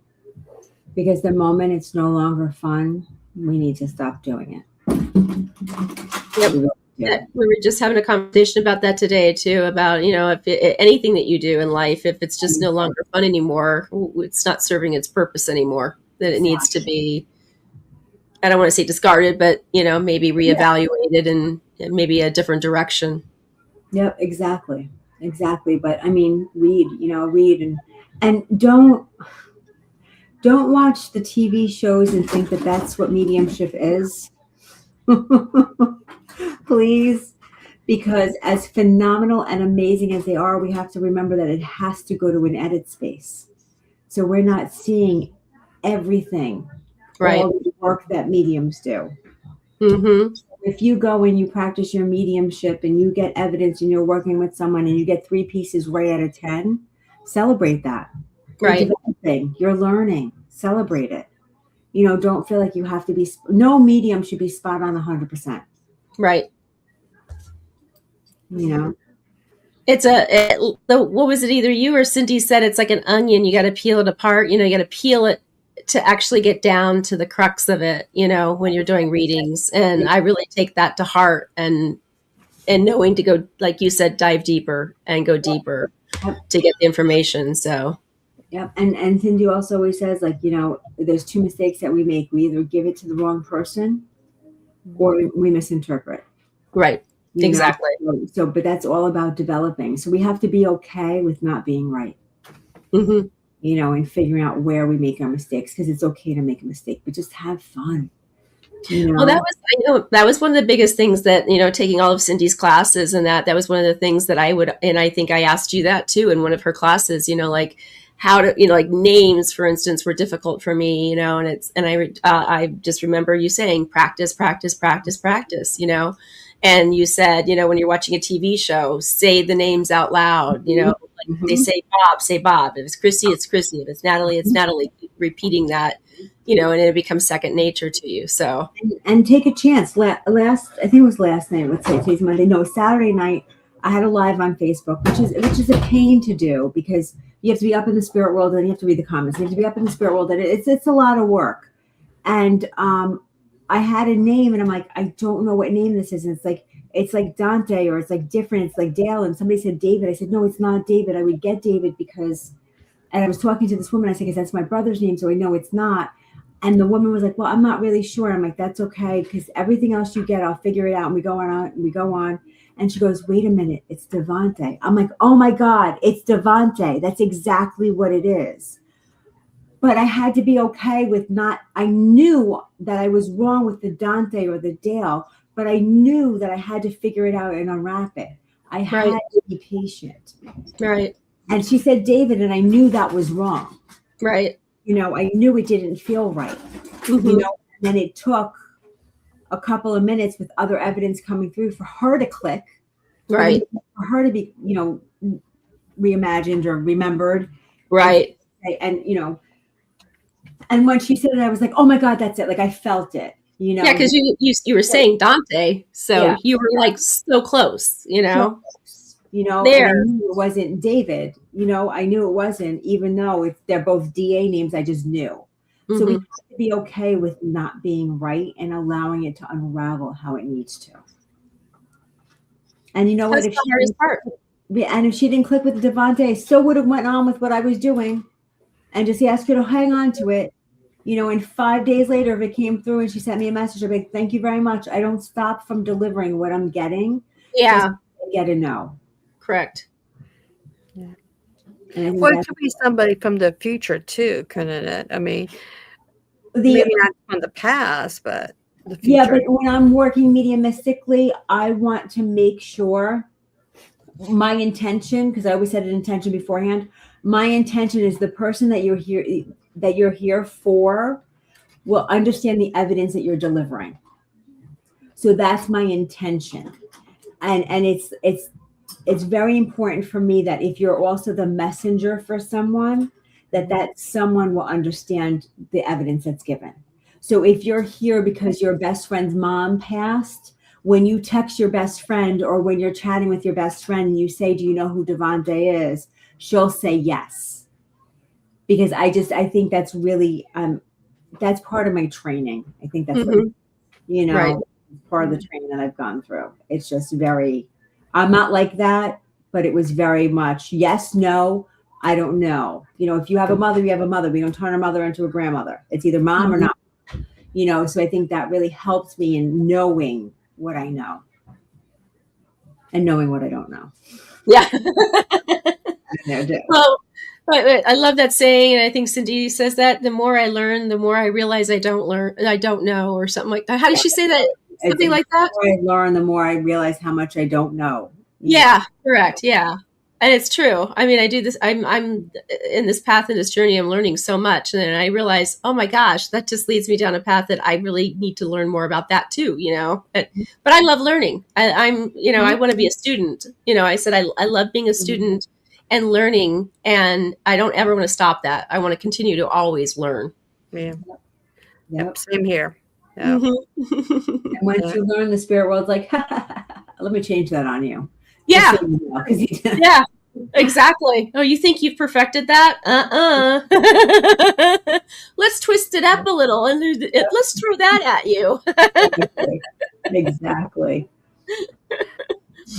Because the moment it's no longer fun, we need to stop doing it. Yep. We really do. Yeah, we were just having a conversation about that today too, about, you know, if anything that you do in life, if it's just no longer fun anymore, it's not serving its purpose anymore, that it needs to be, I don't want to say discarded, but, you know, maybe reevaluated and maybe a different direction. Yep, exactly. But I mean, read and don't watch the TV shows and think that that's what mediumship is. Please, because as phenomenal and amazing as they are, we have to remember that it has to go to an edit space. So we're not seeing everything, Right. all the work that mediums do. Mm-hmm. If you go and you practice your mediumship and you get evidence and you're working with someone and you get 3 pieces right out of 10, celebrate that. You're Right. developing, you're learning, celebrate it. You know, don't feel like you have to be, no medium should be spot on 100%. Right. You know, what was it? Either you or Cindy said it's like an onion. You got to peel it apart. You know, you got to peel it to actually get down to the crux of it, you know, when you're doing readings. And I really take that to heart, and knowing to go, like you said, dive deeper and go deeper to get the information. So, yep. And Cindy also always says, like, you know, there's 2 mistakes that we make. We either give it to the wrong person or we misinterpret. right. You Exactly. know? So, but that's all about developing. So we have to be okay with not being right. Mm-hmm. You know, and figuring out where we make our mistakes, because it's okay to make a mistake, but just have fun. You know? Well, that was one of the biggest things that, you know, taking all of Cindy's classes, and that was one of the things that and I think I asked you that too in one of her classes, you know, like how to, you know, like names, for instance, were difficult for me, you know, and I just remember you saying practice, you know, and you said, you know, when you're watching a TV show, say the names out loud, you know, like they say Bob, say Bob. If it's Chrissy, it's Chrissy. If it's Natalie, it's Natalie. Keep repeating that, you know, and it becomes second nature to you. So, and take a chance. I think it was last night. Let's say today's Monday. No, Saturday night. I had a live on Facebook, which is a pain to do, because you have to be up in the spirit world and you have to read the comments. You have to be up in the spirit world, and it's a lot of work. And I had a name, and I'm like, I don't know what name this is. And it's like Dante, or it's like different. It's like Dale. And somebody said David. I said, no, it's not David. I would get David because, and I was talking to this woman. I said, because that's my brother's name, so I know it's not. And the woman was like, well, I'm not really sure. I'm like, that's okay, because everything else you get, I'll figure it out. And we go on. And she goes, wait a minute, it's Devante. I'm like, oh my God, it's Devante. That's exactly what it is. But I had to be okay with I knew that I was wrong with the Dante or the Dale, but I knew that I had to figure it out and unwrap it. I had to be patient. Right. And she said David, and I knew that was wrong. Right. You know, I knew it didn't feel right. Mm-hmm. You know, and then it took a couple of minutes with other evidence coming through for her to click. Right. For her to be, you know, reimagined or remembered. Right. And, you know, and when she said it, I was like, oh my God, that's it. Like, I felt it, you know. Yeah, because you were saying Dante, so you were like so close, you know. You know, there. And I knew it wasn't David. You know, I knew it wasn't, even though they're both DA names, I just knew. So we have to be okay with not being right and allowing it to unravel how it needs to. And you know what? That's the hardest part. And if she didn't click with Devante, I still would have went on with what I was doing and just asked her to hang on to it. You know, and 5 days later, if it came through and she sent me a message, I'd be like, thank you very much. I don't stop from delivering what I'm getting. Yeah. Just get a no. Correct. Yeah. Well, it could be somebody from the future too, couldn't it? I mean, maybe not from the past, but the future. Yeah, but when I'm working mediumistically, I want to make sure my intention, because I always set an intention beforehand. My intention is the person that you're here for will understand the evidence that you're delivering. So that's my intention, and it's very important for me that if you're also the messenger for someone, that someone will understand the evidence that's given. So if you're here because your best friend's mom passed, when you text your best friend or when you're chatting with your best friend and you say, do you know who Devante is? She'll say yes. Because I think that's really, that's part of my training. I think that's what, Right. part of the training that I've gone through. It's just I'm not like that, but it was very much yes, no, I don't know. You know, if you have a mother, you have a mother. We don't turn our mother into a grandmother. It's either mom or not. You know, so I think that really helps me in knowing what I know and knowing what I don't know. Yeah. Well, I love that saying, and I think Cindy says that the more I learn, the more I realize I don't know, or something like that. How did she say that? Something like that? The more I learn, the more I realize how much I don't know. Yeah, correct. Yeah. And it's true. I mean, I do this. I'm in this path, in this journey. I'm learning so much, and then I realize, oh my gosh, that just leads me down a path that I really need to learn more about that too. You know, but I love learning. I'm, I want to be a student. You know, I said I love being a student and learning, and I don't ever want to stop that. I want to continue to always learn. Yeah. Yep. Same here. Yep. And once you learn, the spirit world's like, let me change that on you. Yeah. Yeah, exactly. Oh, you think you've perfected that? Let's twist it up a little and let's throw that at you. Exactly.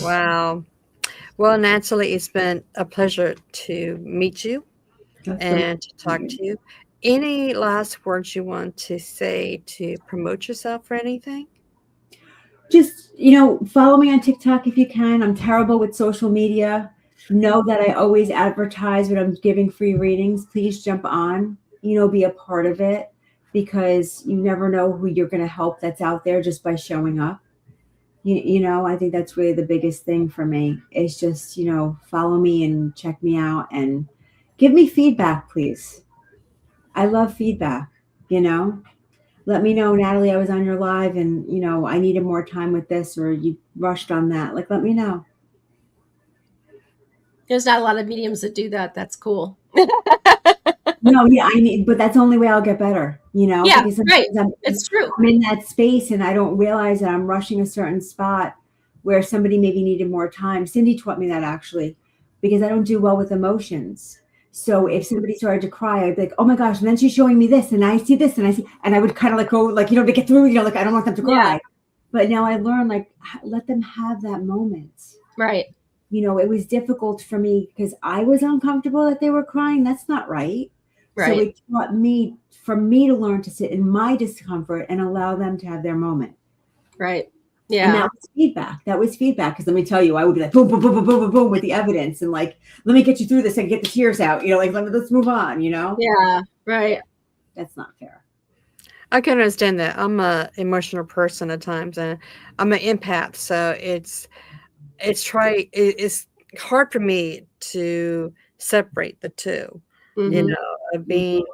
Wow. Well, Natalie, it's been a pleasure to meet you and to talk to you. Any last words you want to say to promote yourself or anything? Just, follow me on TikTok if you can. I'm terrible with social media. Know that I always advertise when I'm giving free readings. Please jump on, be a part of it, because you never know who you're going to help that's out there just by showing up. I think that's really the biggest thing for me is just, follow me and check me out and give me feedback, please. I love feedback, Let me know, Natalie, I was on your live and, I needed more time with this, or you rushed on that. Like, let me know. There's not a lot of mediums that do that. That's cool. No, yeah, but that's the only way I'll get better, Yeah, because right. It's true. I'm in that space and I don't realize that I'm rushing a certain spot where somebody maybe needed more time. Cindy taught me that actually, because I don't do well with emotions. So if somebody started to cry, I'd be like, oh my gosh, and then she's showing me this and I see this and I would kind of like go like, to get through, like, I don't want them to cry. Yeah. But now I learned, like, let them have that moment. Right. It was difficult for me because I was uncomfortable that they were crying. That's not right. Right. So it taught me, for me to learn to sit in my discomfort and allow them to have their moment. Right. Yeah. And that was feedback. Because let me tell you, I would be like, boom, boom, boom, boom, boom, boom, boom, with the evidence. And like, let me get you through this and get the tears out, like, let's move on, Yeah. Right. That's not fair. I can understand that. I'm a emotional person at times, and I'm an empath. So it's hard for me to separate the two, of being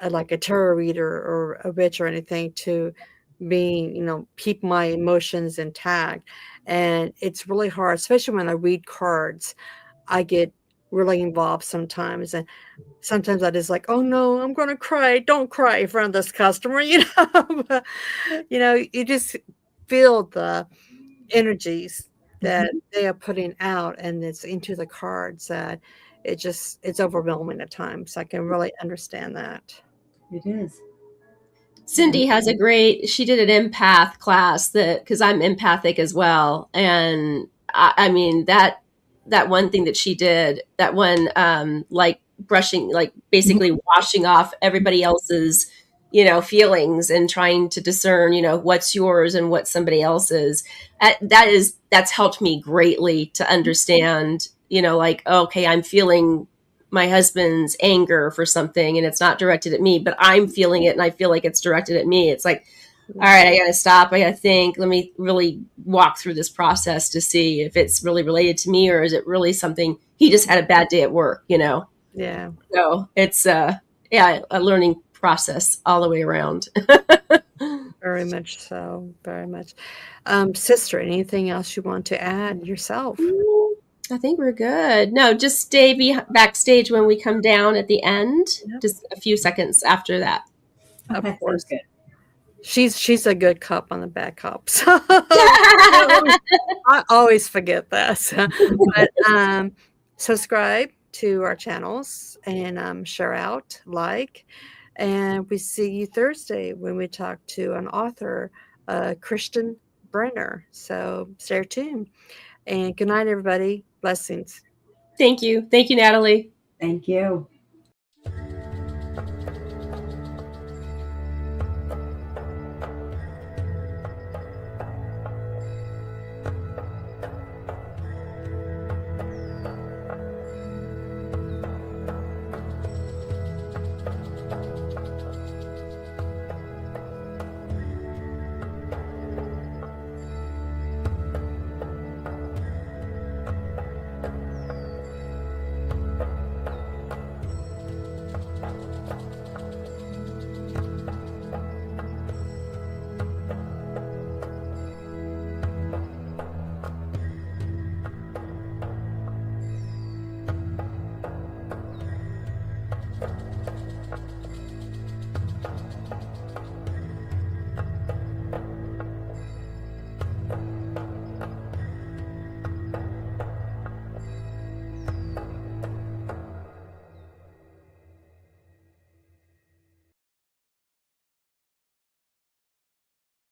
like a tarot reader or a witch or anything, to being, keep my emotions intact. And it's really hard, especially when I read cards. I get really involved sometimes, and sometimes I just like, oh no, I'm going to cry. Don't cry in front of this customer, But, you just feel the energies that they are putting out, and it's into the cards that it's overwhelming at times. I can really understand that. It is. Cindy has a great, she did an empath class that, because I'm empathic as well. And I mean, that one thing that she did, that one, like brushing, like basically washing off everybody else's, feelings and trying to discern, what's yours and what's somebody else's. That's helped me greatly to understand, like, okay, I'm feeling my husband's anger for something and it's not directed at me, but I'm feeling it and I feel like it's directed at me. It's like, all right, I got to stop. I got to think. Let me really walk through this process to see if it's really related to me or is it really something he just had a bad day at work, Yeah. So it's a learning process all the way around. Very much so. Very much. Sister, anything else you want to add yourself? I think we're good. No, just stay backstage when we come down at the end. Yep. Just a few seconds after that. Of That course. sounds good. She's a good cop on the bad cops. I always forget that. But subscribe to our channels and share out, like, and we see you Thursday when we talk to an author, Christian Brenner. So stay tuned. And good night, everybody. Blessings. Thank you. Thank you, Natalie. Thank you.